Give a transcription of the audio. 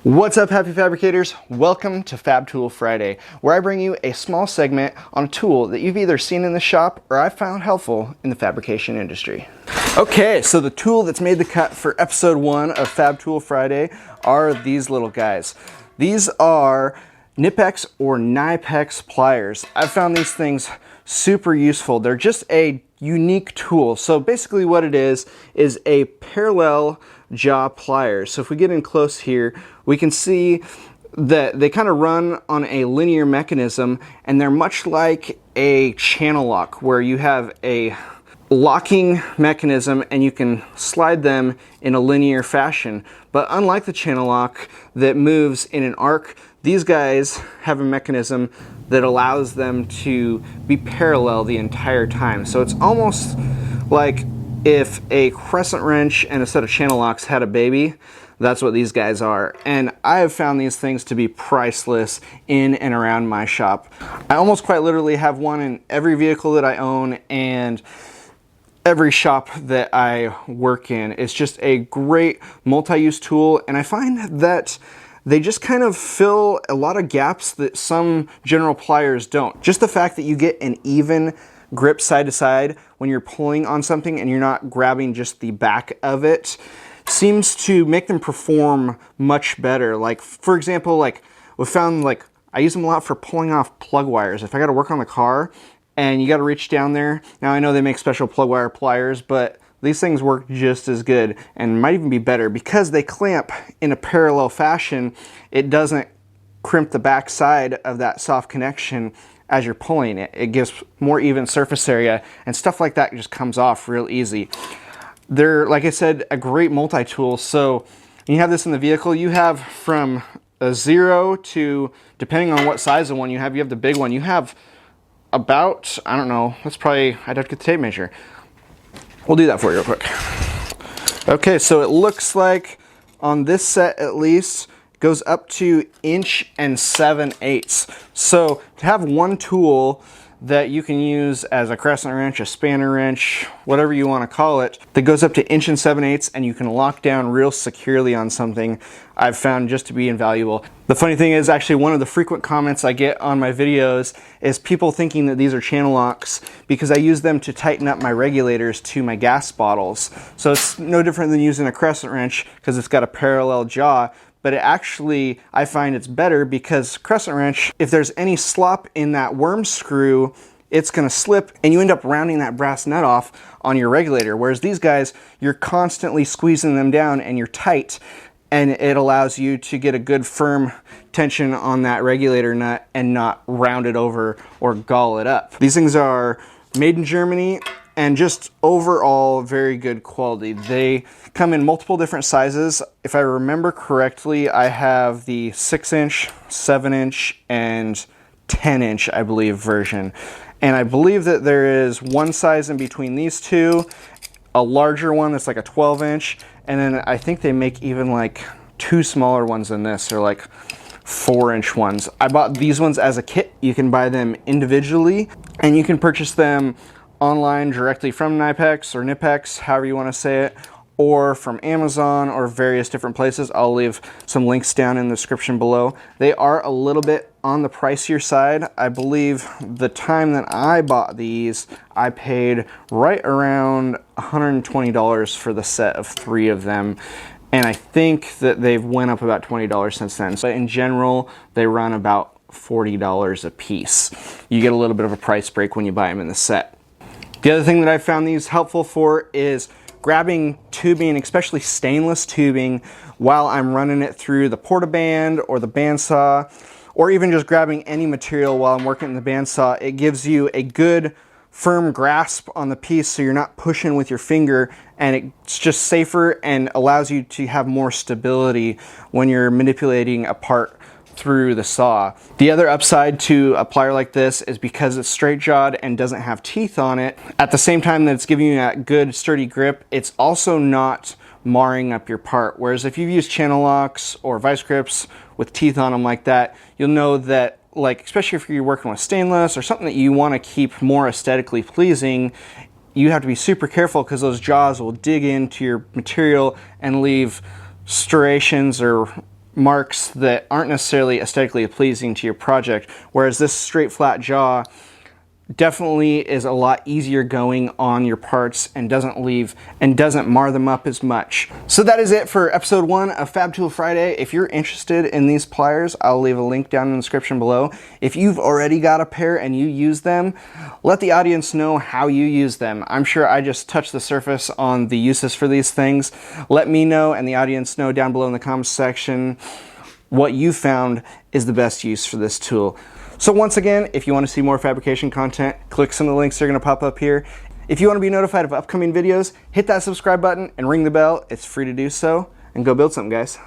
What's up, happy fabricators? Welcome to Fab Tool Friday, where I bring you a small segment on a tool that you've either seen in the shop or I've found helpful in the fabrication industry. Okay, so the tool that's made the cut for episode 1 of Fab Tool Friday are these little guys. These are Knipex or Knipex pliers. I've found these things super useful. They're just a unique tool. So basically what it is a parallel jaw pliers. So if we get in close here, we can see that they kind of run on a linear mechanism, and they're much like a channel lock where you have a locking mechanism and you can slide them in a linear fashion. But unlike the channel lock that moves in an arc, these guys have a mechanism that allows them to be parallel the entire time. So it's almost like if a crescent wrench and a set of channel locks had a baby. That's what these guys are. And I have found these things to be priceless in and around my shop. I almost quite literally have one in every vehicle that I own and every shop that I work in. It's just a great multi-use tool, and I find that they just kind of fill a lot of gaps that some general pliers don't. Just the fact that you get an even grip side to side when you're pulling on something and you're not grabbing just the back of it seems to make them perform much better. Like, for example, like we found, like I use them a lot for pulling off plug wires. If I got to work on the car and you got to reach down there. Now I know they make special plug wire pliers, but these things work just as good and might even be better because they clamp in a parallel fashion. It doesn't crimp the back side of that soft connection as you're pulling it. It gives more even surface area, and stuff like that just comes off real easy. They're, like I said, a great multi-tool. So when you have this in the vehicle, you have from a 0 to, depending on what size of one you have the big one, you have about, I don't know, that's probably, I'd have to get the tape measure. We'll do that for you real quick. Okay, so it looks like on this set at least, goes up to 1 7/8. So to have one tool that you can use as a crescent wrench, a spanner wrench, whatever you want to call it, that goes up to 1 7/8 and you can lock down real securely on something, I've found just to be invaluable. The funny thing is, actually one of the frequent comments I get on my videos is people thinking that these are channel locks because I use them to tighten up my regulators to my gas bottles. So it's no different than using a crescent wrench because it's got a parallel jaw. But it actually, I find it's better because crescent wrench, if there's any slop in that worm screw, it's gonna slip and you end up rounding that brass nut off on your regulator. Whereas these guys, you're constantly squeezing them down and you're tight, and it allows you to get a good firm tension on that regulator nut and not round it over or gall it up. These things are made in Germany and just overall very good quality. They come in multiple different sizes. If I remember correctly, I have the 6-inch, 7-inch, and 10-inch, I believe, version. And I believe that there is one size in between these two, a larger one that's like a 12-inch, and then I think they make even like 2 smaller ones than this. They're like 4-inch ones. I bought these ones as a kit. You can buy them individually, and you can purchase them online directly from Knipex or Knipex, however you want to say it, or from Amazon or various different places. I'll leave some links down in the description below. They are a little bit on the pricier side. I believe the time that I bought these, I paid right around $120 for the set of 3 of them. And I think that they've went up about $20 since then. But in general, they run about $40 a piece. You get a little bit of a price break when you buy them in the set. The other thing that I found these helpful for is grabbing tubing, especially stainless tubing, while I'm running it through the portaband or the bandsaw, or even just grabbing any material while I'm working in the bandsaw. It gives you a good firm grasp on the piece so you're not pushing with your finger, and it's just safer and allows you to have more stability when you're manipulating a part through the saw. The other upside to a plier like this is because it's straight jawed and doesn't have teeth on it, at the same time that it's giving you that good sturdy grip, it's also not marring up your part. Whereas if you've used channel locks or vice grips with teeth on them like that, you'll know that, like, especially if you're working with stainless or something that you want to keep more aesthetically pleasing, you have to be super careful because those jaws will dig into your material and leave striations or marks that aren't necessarily aesthetically pleasing to your project, whereas this straight flat jaw definitely is a lot easier going on your parts and doesn't mar them up as much. So that is it for episode 1 of Fab Tool Friday. If you're interested in these pliers, I'll leave a link down in the description below. If you've already got a pair and you use them, let the audience know how you use them. I'm sure I just touched the surface on the uses for these things. Let me know and the audience know down below in the comments section what you found is the best use for this tool. So once again, if you want to see more fabrication content, click some of the links that are going to pop up here. If you want to be notified of upcoming videos, hit that subscribe button and ring the bell. It's free to do so, and go build something, guys.